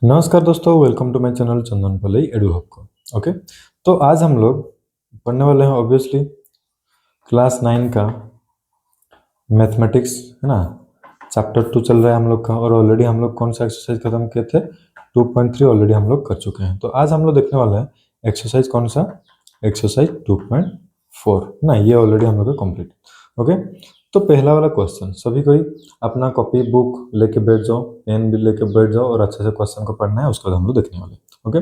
नमस्कार दोस्तों, welcome to my channel चंदन पलई एडू हब को। ओके, तो आज हम लोग पढ़ने वाले हैं ऑब्वियसली क्लास 9 का मैथमेटिक्स, है ना। चैप्टर 2 चल रहा है हम लोग का, और ऑलरेडी हम लोग कौन सा एक्सरसाइज खत्म किए थे? 2.3 ऑलरेडी हम लोग कर चुके हैं। तो आज हम लोग देखने वाले हैं एक्सरसाइज कौन सा, एक्सरसाइज 2.4, है ना। ये ऑलरेडी हम लोग का कंप्लीट। ओके, तो पहला वाला क्वेश्चन, सभी कोई अपना कॉपी बुक लेके बैठ जाओ, पेन भी लेके बैठ जाओ और अच्छे से क्वेश्चन को पढ़ना है, उसके बाद हम लोग देखने वाले। ओके,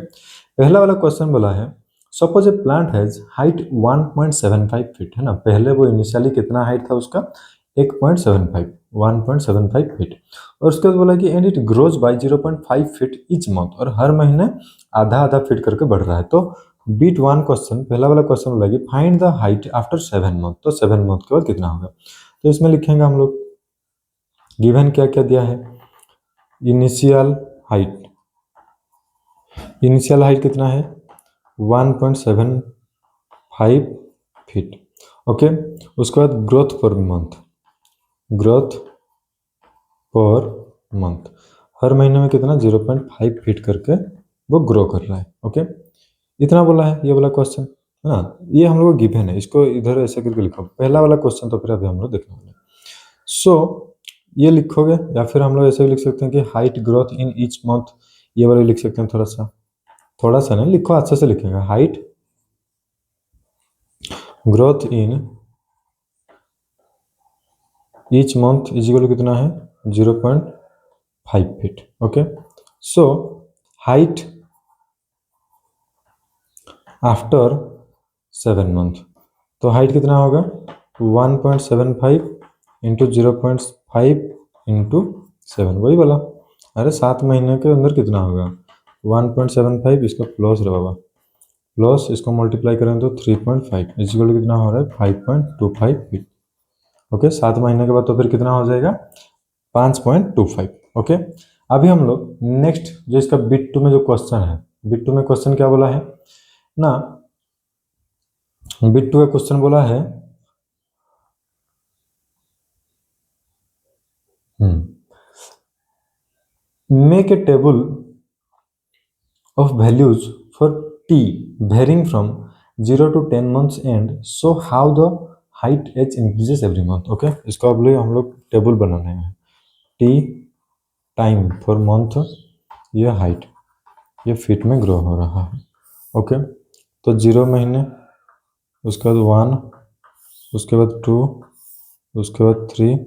पहला वाला क्वेश्चन बोला है suppose A plant has height 1.75 feet, है ना। पहले वो इनिशियली कितना हाइट था उसका? 1.75 फीट। और उसके बाद बोला कि and it grows bye 0.5 feet each month, और हर महीने आधा आधा फीट करके बढ़ रहा है। तो बीट वन क्वेश्चन, पहला वाला क्वेश्चन बोला कि find the height after 7 month. तो 7 मंथ के बाद कितना होगा? तो इसमें लिखेंगे हम लोग गिवन क्या क्या दिया है। इनिशियल हाइट, इनिशियल हाइट कितना है? 1.75 फीट। ओके, उसके बाद growth per month, growth per month, हर महीने में कितना? 0.5 फीट करके वो ग्रो कर रहा है। ओके, इतना बोला है ये वाला क्वेश्चन, है ना। ये हम लोग को गिवन है, इसको इधर ऐसे करके लिखो। पहला वाला क्वेश्चन तो फिर अभी हम लोग देखने वाले हैं। सो ये लिखोगे, या फिर हम लोग ऐसे भी लिख सकते हैं कि height growth in each month, ये वाला लिख सकते हैं। थोड़ा सा नहीं लिखो, अच्छे से लिखेगा। Height growth in each month is equal कितना है? 0.5 feet. Okay, so height after 7 month, तो हाइट कितना होगा? 1.75 इंटू 0.5 इंटू 7, वही वाला। अरे 7 महीने के अंदर कितना होगा? 1.75, इसका प्लस रहा बाबा, प्लस इसको मल्टीप्लाई करें तो 3.5 इजिकल कितना हो रहा है? 5.25 फीट। ओके, 7 महीने के बाद तो फिर कितना हो जाएगा? 5.25। ओके, अभी हम लोग नेक्स्ट जो इसका बिट 2 में जो क्वेश्चन है, बिट 2 में क्वेश्चन क्या बोला है ना, बिट 2 का क्वेश्चन बोला है make a table of values for t varying from 0 to 10 months and so how the height h increases every month। Okay, इसको अब हम लोग टेबल बनाने हैं। t टाइम फॉर मंथ, ये हाइट, ये फीट में ग्रो हो रहा है। ओके, तो 0 महीने, उसके बाद 1, उसके बाद 2, उसके बाद 3,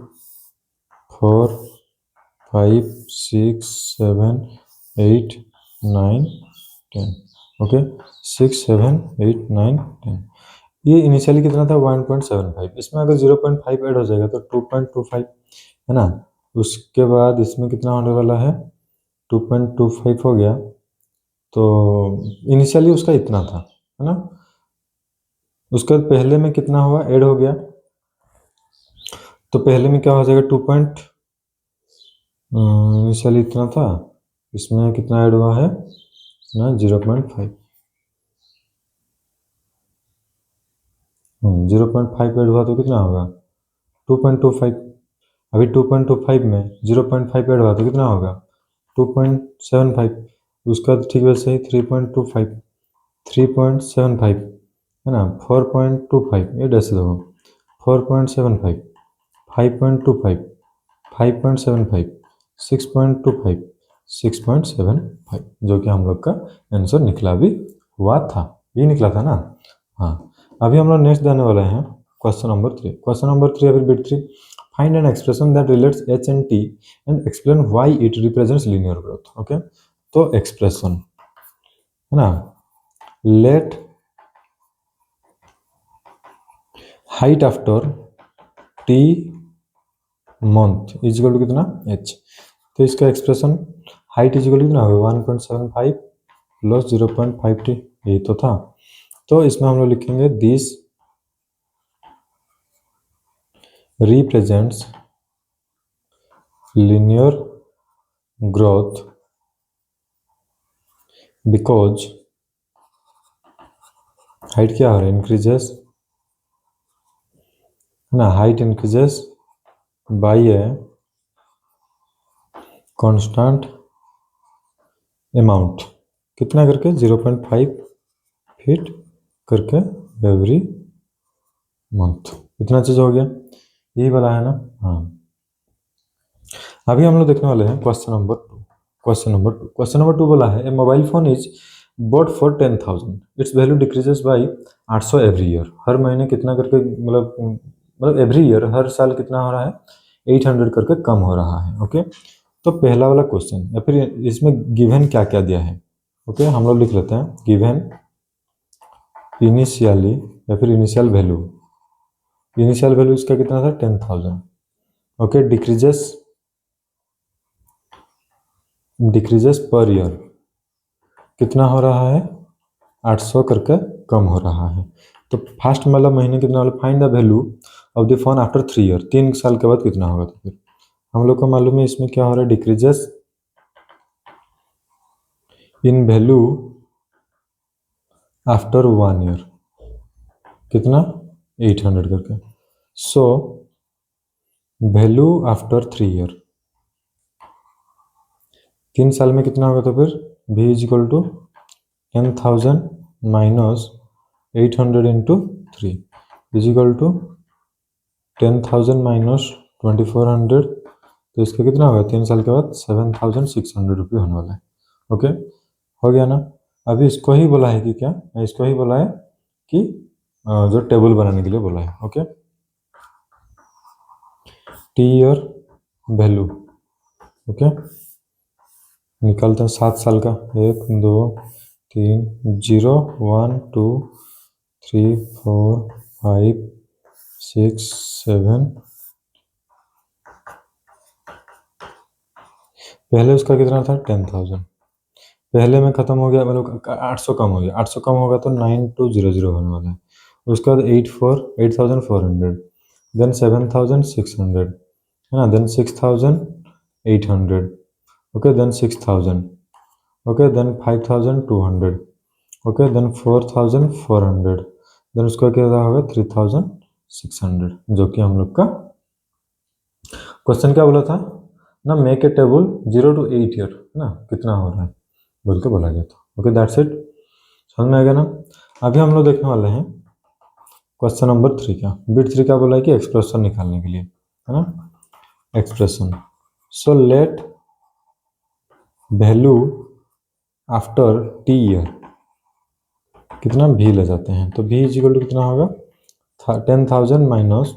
4, 5, 6, 7, 8, 9, 10। ओके, 6, 7, 8, 9, 10। ये इनिशियली कितना था? 1.75। इसमें अगर 0.5 ऐड हो जाएगा तो 2.25, है ना। उसके बाद इसमें कितना होने वाला है? 2.25 हो गया, तो इनिशियली उसका इतना था, है ना। उसके बाद पहले में कितना हुआ? ऐड हो गया, तो पहले में क्या हो जाएगा? इनिशियली इतना था, इसमें कितना ऐड हुआ है ना? 0.5। 0.5 ऐड हुआ तो कितना होगा? 2.25। अभी 2.25 में 0.5 ऐड हुआ तो कितना होगा? 2.75। उसका ठीक वैसे ही 3.25, 3.75, है ना। 4.25, ये ऐसे देखो, 4.75, 5.25, 5.75, 6.25, 6.75, जो कि हम लोग का आंसर निकला भी हुआ था। ये निकला था ना। हाँ, अभी हम लोग नेक्स्ट देने वाले हैं क्वेश्चन नंबर 3। क्वेश्चन नंबर 3 अभी bit 3, find an expression that relates h and t and explain why it represents linear growth. Okay, तो एक्सप्रेशन, है ना, let height after t month is equal to कितना? h। तो इसका expression height is equal to कितना होगा? 1.75 plus 0.5t, यही तो था। तो इसमें हम लोग लिखेंगे this represents linear growth because height क्या हो रहा है? इंक्रीजेस, है ना। Height increases by a constant amount कितना करके 0.5 फीट करके एवरी मंथ। इतना चीज हो गया, यही वाला है ना। हाँ, अभी हम लोग देखने वाले हैं क्वेश्चन नंबर 2। क्वेश्चन नंबर 2 बोला है a mobile phone is bought for 10,000, its value decreases by 800 every year. हर महीने कितना करके मतलब एवरी ईयर, हर साल कितना हो रहा है, 800 करके कम हो रहा है। ओके, तो पहला वाला क्वेश्चन, या फिर इसमें गिवन क्या क्या दिया है। ओके, हम लोग लिख लेते हैं गिवन इनिशियली, या फिर इनिशियल वैल्यू इसका कितना था 10,000। ओके, डिक्रीजेस पर ईयर कितना हो रहा है, 800 करके कम हो रहा है। तो फर्स्ट वाला महीने कितना वाला, find the value of the phone after 3 year, 3 साल के बाद कितना होगा। तो फिर हम लोग को मालूम है इसमें क्या हो रहा है, डिक्रीजेस इन वैल्यू आफ्टर 1 ईयर कितना 800 करके। सो वैल्यू आफ्टर 3 ईयर, 3 साल में कितना होगा। तो फिर v is equal to 10,000 minus 800 into 3 is equal to 10,000 minus 2400। तो इसका कितना होगा 3 साल के बाद 7,600 रुपये होने वाला है। ओके, हो गया ना। अभी इसको ही बोला है कि क्या, इसको ही बोला है कि जो टेबल बनाने के लिए बोला है। Okay, T year value. Okay, निकालते हैं 7 साल का, 1 2 3 0 1 2 3 4 5 6 7। पहले उसका कितना था 10,000, पहले में खत्म हो गया, मतलब 800 कम हो गया, 800 कम होगा तो 9200 होने वाला है। उसके बाद 8,400, देन 7,600 है ना, then 6,800, okay, then 6,000, okay, then 5,200, okay, then 4,400, then उसका क्या होगा 3,600, जो कि हम लोग का क्वेश्चन क्या बोला था ना, make a table 0 to 8 year है ना, कितना हो रहा है बोल के बोला गया था। ओके, दैट्स इट, समझ में आ गया ना। अभी हम लोग देखने वाले हैं क्वेश्चन नंबर 3 का। बिट 3 का बोला है कि एक्सप्रेशन निकालने के लिए, है ना, expression. So let value after T year कितना भी ले जाते हैं, तो भी इज इक्वल टू कितना होगा 10,000 माइनस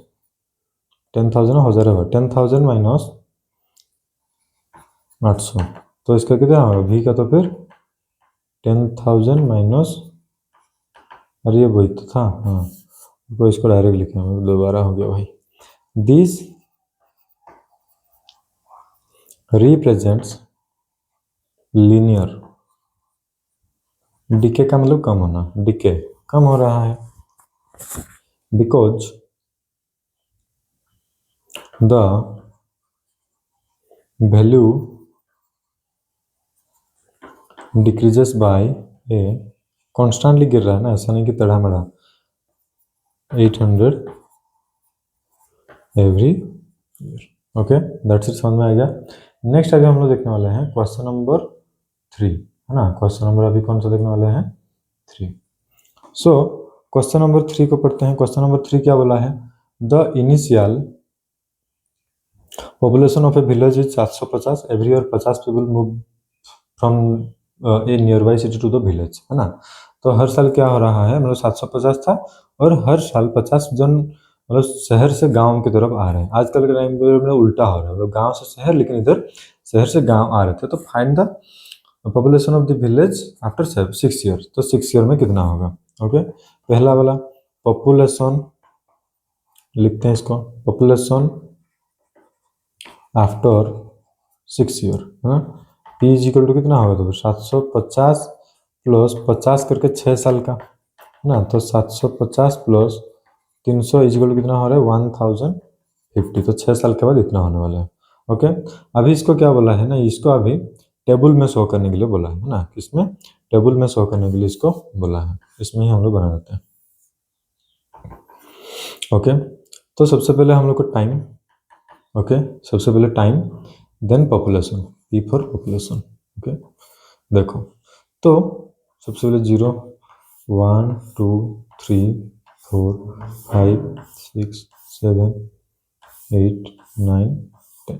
10,000 हो जाएगा 10,000 माइनस 800। तो इसका कितना होगा भी का, तो फिर 10,000 माइनस, अरे ये वही तो था, हाँ, तो इसको डायरेक्ट लिखे, दोबारा हो गया भाई। दिस रिप्रेजेंट्स लीनियर, डिके का मतलब कम होना, डिके कम हो रहा है, because the value decreases by A, constantly गिर रहा है ना, ऐसा नहीं कि तड़ा मड़ा, 800 every year. Okay, that's it, समझ में आ गया। नेक्स्ट अभी हम लोग देखने वाले हैं क्वेश्चन नंबर 3, है ना। क्वेश्चन नंबर अभी कौन सा देखने वाले हैं 3। सो क्वेश्चन नंबर 3 को पढ़ते हैं। क्वेश्चन नंबर 3 क्या बोला है, the initial population of a village is 750, every year 50 people move from a nearby city to the village, है ना। तो हर साल क्या हो रहा है, मतलब 750 था, और हर साल 50 जन मतलब शहर से गांव की तरफ आ रहे हैं। आजकल के टाइम पे मतलब उल्टा हो रहा है, मतलब गांव से शहर, लेकिन इधर शहर से गांव आ रहे थे। तो find the population of the village after 6 year, तो 6 ईयर में कितना होगा। ओके, पहला वाला पॉपुलेशन लिखते हैं इसको, पॉपुलेशन आफ्टर 6 ईयर, है ना। पी इज इक्वल टू कितना होगा, तो 750 प्लस 50 करके 6 साल का, है ना। तो 750 प्लस 300 इज इक्वल टू कितना हो रहा है 1050, तो 6 साल के बाद इतना होने वाला है। ओके, अभी इसको क्या बोला है ना, इसको अभी टेबल में शो करने के लिए बोला है ना, किसमें, टेबल में शो करने के लिए इसको बोला है, इसमें ही हम लोग बना देते हैं। ओके, तो सबसे पहले हम लोग को टाइम, ओके, सबसे पहले time, then population, P for population. Okay, देखो, तो सबसे पहले 0 1 2 3 4 5 6 7 8 9 10,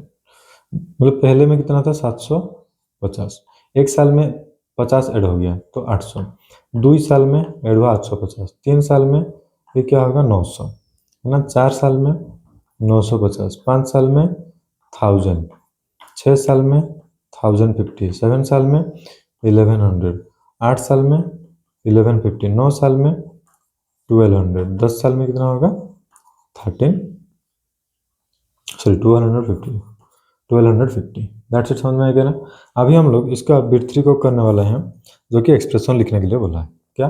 मतलब पहले में कितना था 750, एक साल में 50 ऐड हो गया तो 800, 2 साल में ऐड हुआ 850, 3 साल में ये क्या होगा 900, है ना, 4 साल में 950, 5 साल में 1000, 6 साल में 1050, 7 साल में 1100, 8 साल में 1150, 9 साल में 1200, 10 साल में कितना होगा 1250, 1250। दैट्स इट, समझ में आ गया ना। अभी हम लोग इसका बिट 3 को करने वाले हैं, जो कि एक्सप्रेशन लिखने के लिए बोला है। क्या?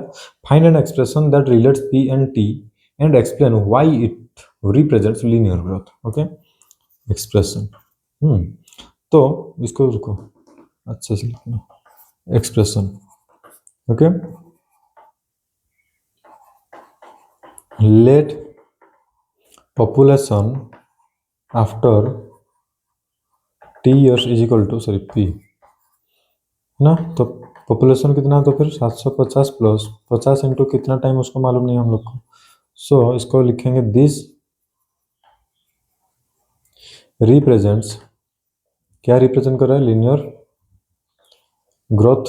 Find an expression that relates P and T and explain why it represents linear growth. Okay, expression. तो इसको रुको, अच्छे से लिखना, expression. Okay, let population after T years is equal to sorry P, ना, तो पॉपुलेशन कितना है, तो फिर 750 प्लस 50 इंटू कितना टाइम उसको मालूम नहीं हम लोग को। सो इसको लिखेंगे दिस रिप्रेजेंट्स, क्या रिप्रेजेंट कर रहा है, linear growth,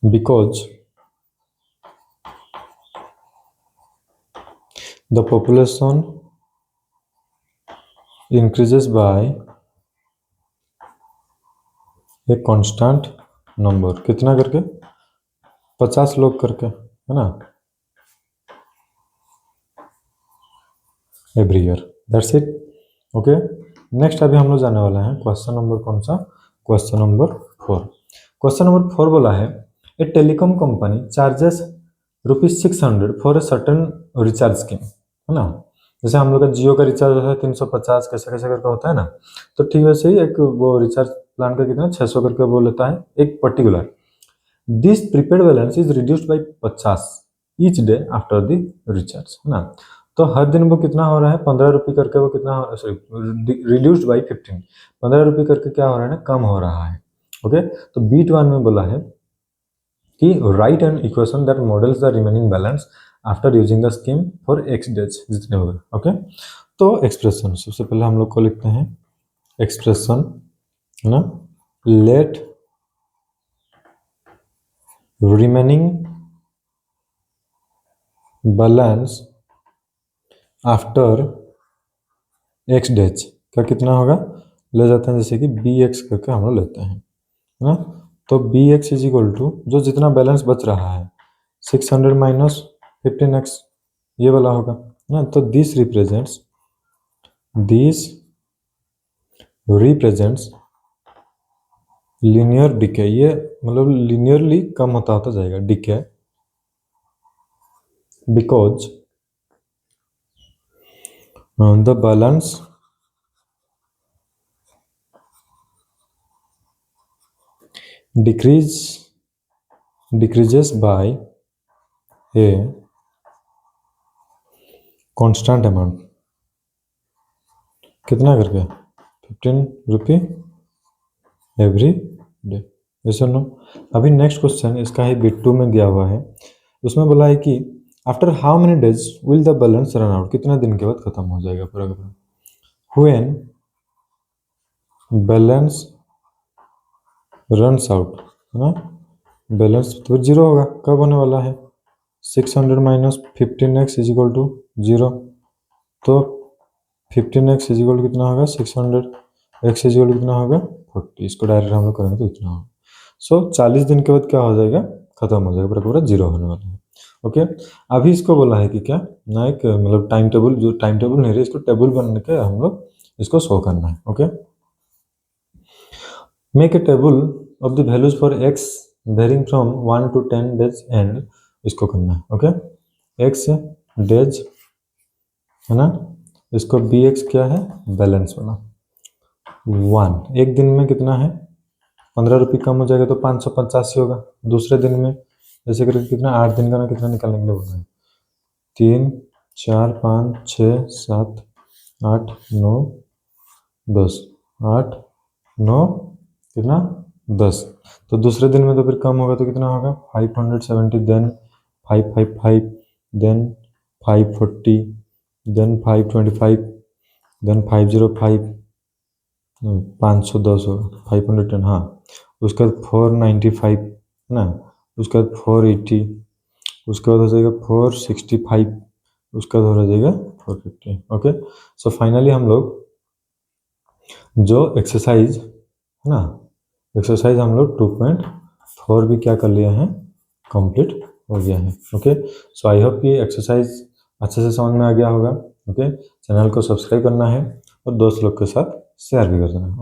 because the population increases by a constant number, कितना करके, 50 लोग करके, है ना, every year. That's it. Okay, next अभी हम लोग जाने वाले हैं क्वेश्चन नंबर, कौन सा, क्वेश्चन नंबर 4। क्वेश्चन नंबर 4 बोला है a telecom company charges ₹600 for a certain recharge scheme, है ना। जैसे हम लोग का जियो का रिचार्ज है 350 कैसे कैसे करके होता है ना, तो ठीक वैसे ही एक वो रिचार्ज प्लान का कितना 600 करके वो लेता है एक particular. This prepaid balance is reduced by 50 each day after the recharge, है ना। तो हर दिन वो कितना हो रहा है, 15 रुपये करके, वो कितना हो रहा है, सॉरी रिड्यूस्ड बाई 15, 15 रुपये करके क्या हो रहा है ना, कम हो रहा है। ओके, तो बीट 1 में बोला है कि right an equation that models the remaining balance after using the scheme for x days, जितने हो गए। ओके, तो एक्सप्रेशन सबसे पहले हम लोग को लिखते हैं एक्सप्रेशन, है ना, let remaining balance after x days का कितना होगा, ले जाते हैं जैसे कि बी एक्स करके हम लोग लेते हैं, है ना। तो B x is equal to जो जितना बैलेंस बच रहा है 600 माइनस 15x, ये वाला होगा ना। तो दिस रिप्रेजेंट्स लीनियर डिके, ये मतलब लीनियरली कम होता होता जाएगा decay, because the balance decreases by a constant amount, कितना करके 15 रुपये एवरी डे, ऐसा नो। अभी नेक्स्ट क्वेश्चन इसका ही बिट 2 में दिया हुआ है, उसमें बोला है कि after how many days will the balance run out, कितना दिन के बाद खत्म हो जाएगा पूरा का पूरा। व्हेन बैलेंस रन्स आउट, है ना, बैलेंस तो 0 होगा, कब होने वाला है, 600 minus 15x is equal to 0, तो 15x इज इक्वल टू कितना होगा 600, x इज इक्वल टू कितना होगा 40, इसको डायरेक्ट हम लोग करेंगे तो इतना होगा। सो 40 दिन के बाद क्या हो जाएगा, खत्म हो जाएगा पूरा पूरा, 0 होने वाला है। ओके, अभी इसको बोला है कि क्या ना, एक मतलब टाइम टेबल, जो टाइम टेबल नहीं रही, इसको टेबल बन के हम लोग इसको शो करना है। Okay, make a table of the values for x varying from 1 to 10 days and, इसको करना है। ओके, एक्स डेज, है ना, इसको बी एक्स क्या है, बैलेंस वाला 1, एक दिन में कितना है 15 रुपये कम हो जाएगा तो 585 होगा, दूसरे दिन में जैसे करके कितना 8 दिन का ना, कितना निकालने के लिए बोल रहे हैं, 3 4 5 6 7 8 9 10, 8 9 कितना 10। तो दूसरे दिन में तो फिर कम होगा तो कितना होगा 570, देन 555, देन 540, देन 525, देन 505, 510 होगा 510, हाँ। उसके बाद 495 है ना, उसके बाद 480, उसके बाद हो जाएगा 465, उसके बाद हो जाएगा 450। ओके, सो फाइनली हम लोग जो एक्सरसाइज है ना, एक्सरसाइज हम लोग 2.4 भी क्या कर लिया है, कंप्लीट हो गया है। ओके, सो आई होप कि एक्सरसाइज अच्छे से समझ में आ गया होगा। ओके, चैनल को सब्सक्राइब करना है और दोस्त लोग के साथ शेयर भी कर देना है।